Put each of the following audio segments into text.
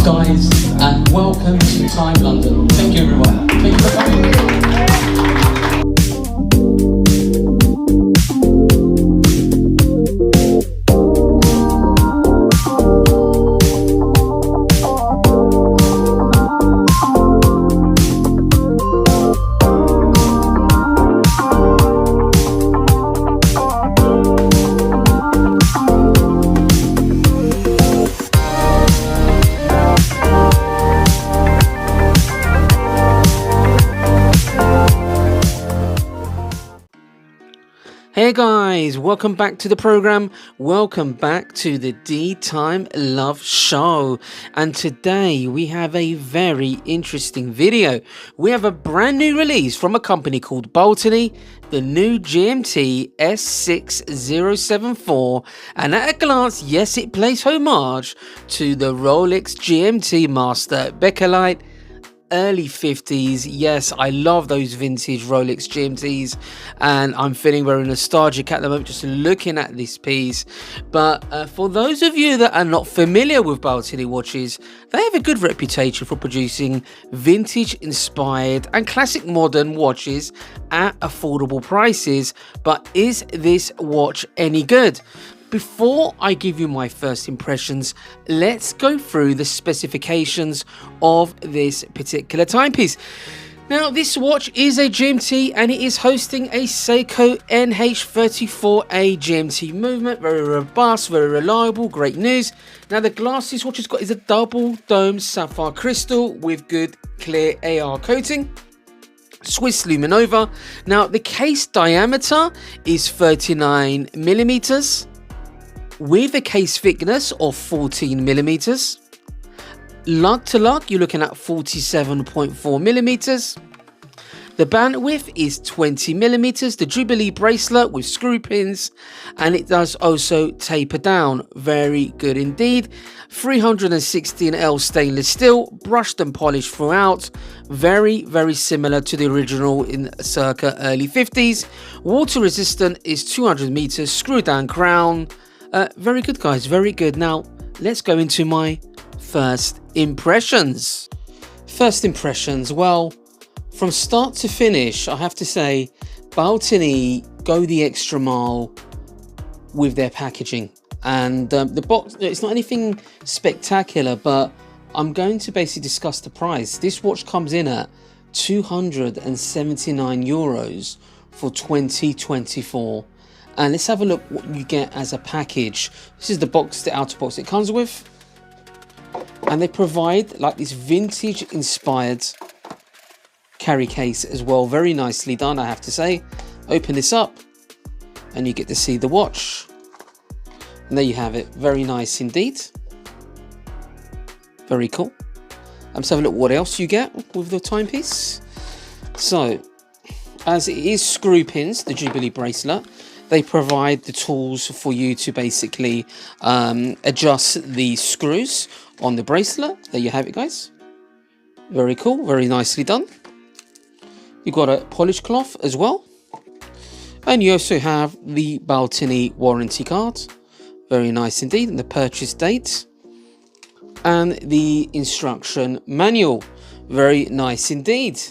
guys, and welcome to Time London. Thank you, everyone. Thank you for coming. Hey guys, welcome back to the program. Welcome back to the Deetimelove show. And today we have a very interesting video. We have a brand new release from a company called Baltany, the new GMT S6074. And at a glance, yes, it plays homage to the Rolex GMT Master Bakelite early 50s. Yes, I love those vintage Rolex GMTs, and I'm feeling very nostalgic at the moment just looking at this piece. But for those of you that are not familiar with Baltany watches, they have a good reputation for producing vintage inspired and classic modern watches at affordable prices. But is this watch any good? Before I give you my first impressions, let's go through the specifications of this particular timepiece. Now, this watch is a GMT and it is hosting a Seiko NH34A GMT movement. Very robust, very reliable, great news. Now, the glass this watch has got is a double dome sapphire crystal with good clear AR coating. Swiss luminova. Now, the case diameter is 39 millimeters. With a case thickness of 14 millimeters. Lug to lug, you're looking at 47.4 millimeters. The bandwidth is 20 millimeters. The Jubilee bracelet with screw pins, and it does also taper down. Very good indeed. 316L stainless steel, brushed and polished throughout. Very, very similar to the original in circa early 50s. Water resistant is 200 meters. Screw down crown. Very good, guys, very good. Now, let's go into my first impressions. First impressions, well, from start to finish, I have to say, Baltany go the extra mile with their packaging. And the box, it's not anything spectacular, but I'm going to basically discuss the price. This watch comes in at €279 for 2024. And let's have a look what you get as a package. This is the box, the outer box it comes with. And they provide like this vintage inspired carry case as well. Very nicely done, I have to say. Open this up and you get to see the watch. And there you have it. Very nice indeed. Very cool. Let's have a look what else you get with the timepiece. So, as it is screw pins, the Jubilee bracelet, they provide the tools for you to basically adjust the screws on the bracelet. There you have it, guys. Very cool, very nicely done. You've got a polish cloth as well. And you also have the Baltany warranty card. Very nice indeed. And the purchase date. And the instruction manual. Very nice indeed.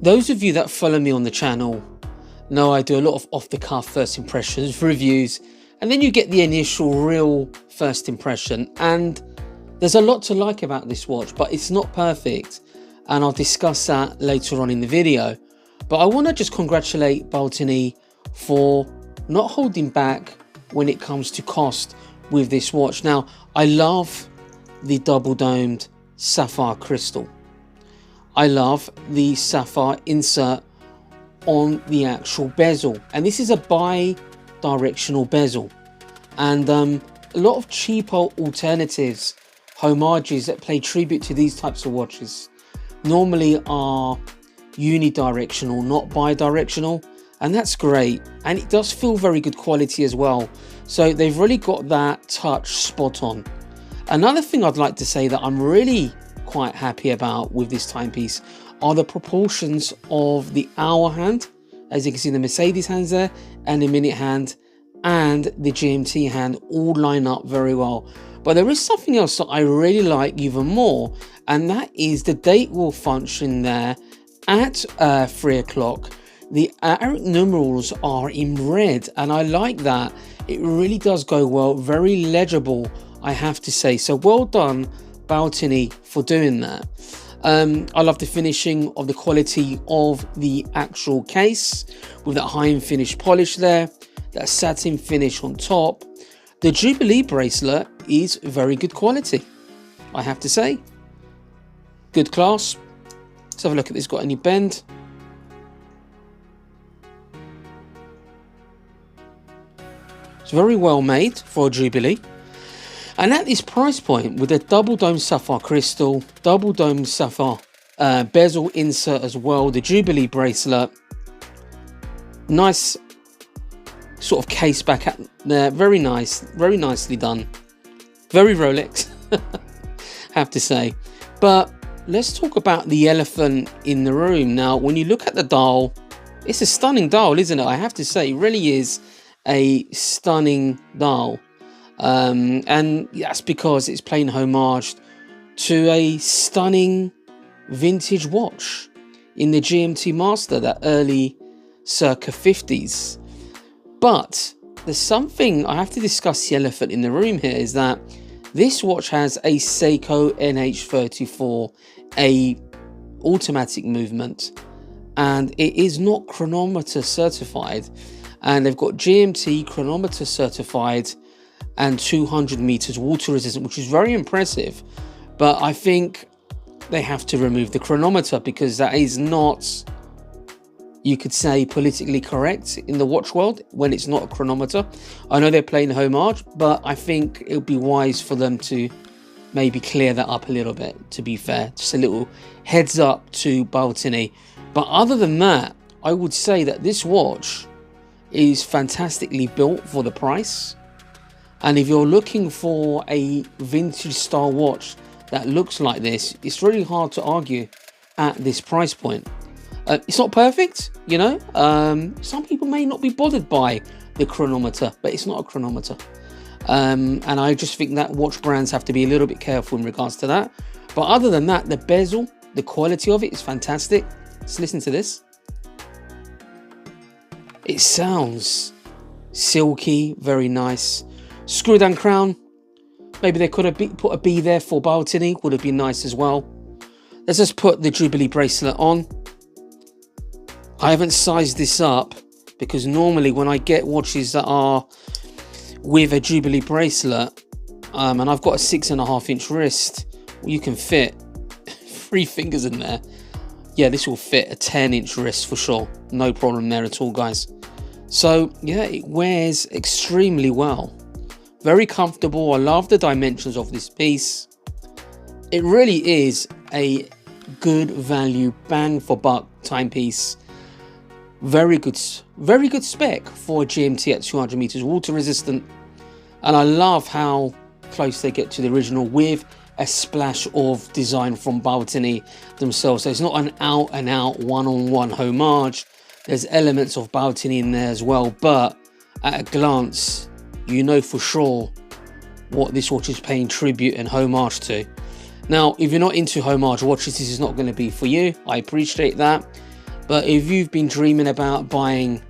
Those of you that follow me on the channel know I do a lot of off-the-cuff first impressions, reviews, and then you get the initial real first impression. And there's a lot to like about this watch, but it's not perfect. And I'll discuss that later on in the video. But I want to just congratulate Baltany for not holding back when it comes to cost with this watch. Now, I love the double-domed sapphire crystal. I love the sapphire insert on the actual bezel, and this is a bi-directional bezel. And a lot of cheaper alternatives, homages that pay tribute to these types of watches, normally are unidirectional, not bi-directional, and that's great. And it does feel very good quality as well. So they've really got that touch spot on. Another thing I'd like to say that I'm really quite happy about with this timepiece are the proportions of the hour hand. As you can see, the Mercedes hands there and the minute hand and the GMT hand all line up very well. But there is something else that I really like even more, and that is the date will function there at 3 o'clock. The Arabic numerals are in red, and I like that. It really does go well, very legible, I have to say. So well done, Baltany, for doing that. I love the finishing of the quality of the actual case with that high and finish polish there, that satin finish on top. The Jubilee bracelet is very good quality, I have to say. Good class. Let's have a look if it's got any bend. It's very well made for a Jubilee. And at this price point, with a double dome sapphire crystal, double dome sapphire bezel insert as well, the Jubilee bracelet, nice sort of case back at there, very nice, very nicely done, very Rolex, have to say. But let's talk about the elephant in the room. Now, when you look at the dial, it's a stunning dial, isn't it? I have to say, it really is a stunning dial. And that's because it's playing homage to a stunning vintage watch in the GMT Master, that early circa 50s. But there's something I have to discuss, the elephant in the room here, is that this watch has a Seiko NH34, a automatic movement, and it is not chronometer certified. And they've got GMT chronometer certified and 200 meters water resistant, which is very impressive. But I think they have to remove the chronometer, because that is not, you could say, politically correct in the watch world when it's not a chronometer. I know they're playing homage, but I think it would be wise for them to maybe clear that up a little bit, to be fair. Just a little heads up to Baltany. But other than that, I would say that this watch is fantastically built for the price. And if you're looking for a vintage style watch that looks like this, it's really hard to argue at this price point. It's not perfect, you know. Some people may not be bothered by the chronometer, but it's not a chronometer. And I just think that watch brands have to be a little bit careful in regards to that. But other than that, the bezel, the quality of it is fantastic. Let's listen to this. It sounds silky, very nice. Screw down crown. Maybe they could have put a B there for Baltany, would have been nice as well. Let's just put the Jubilee bracelet on. I haven't sized this up, because normally when I get watches that are with a Jubilee bracelet, and I've got a 6.5 inch wrist, you can fit 3 fingers in there. Yeah, this will fit a 10 inch wrist for sure. No problem there at all, guys. So yeah, it wears extremely well. Very comfortable. I love the dimensions of this piece. It really is a good value, bang for buck timepiece. Very good spec for a GMT at 200 meters water resistant. And I love how close they get to the original with a splash of design from Baltany themselves. So it's not an out and out one-on-one homage. There's elements of Baltany in there as well, but at a glance, you know for sure what this watch is paying tribute and homage to. Now, if you're not into homage watches, this is not going to be for you. I appreciate that. But if you've been dreaming about buying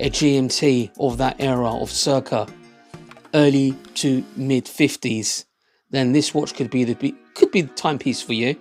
a GMT of that era of circa early to mid 50s, then this watch could be the timepiece for you.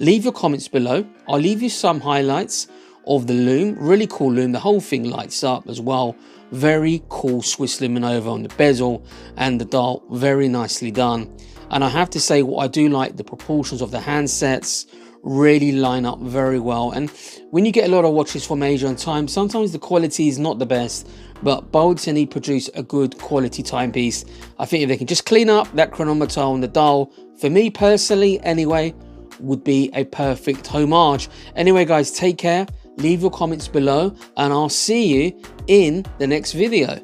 Leave your comments below. I'll leave you some highlights of the lume. Really cool lume. The whole thing lights up as well. Very cool Swiss luminova on the bezel and the dial. Very nicely done. And I have to say, what I do like, the proportions of the handsets really line up very well. And when you get a lot of watches from Asia on time, sometimes the quality is not the best, but Baltany produce a good quality timepiece. I think if they can just clean up that chronometer on the dial, for me personally anyway, would be a perfect homage. Anyway guys, take care, leave your comments below, and I'll see you in the next video.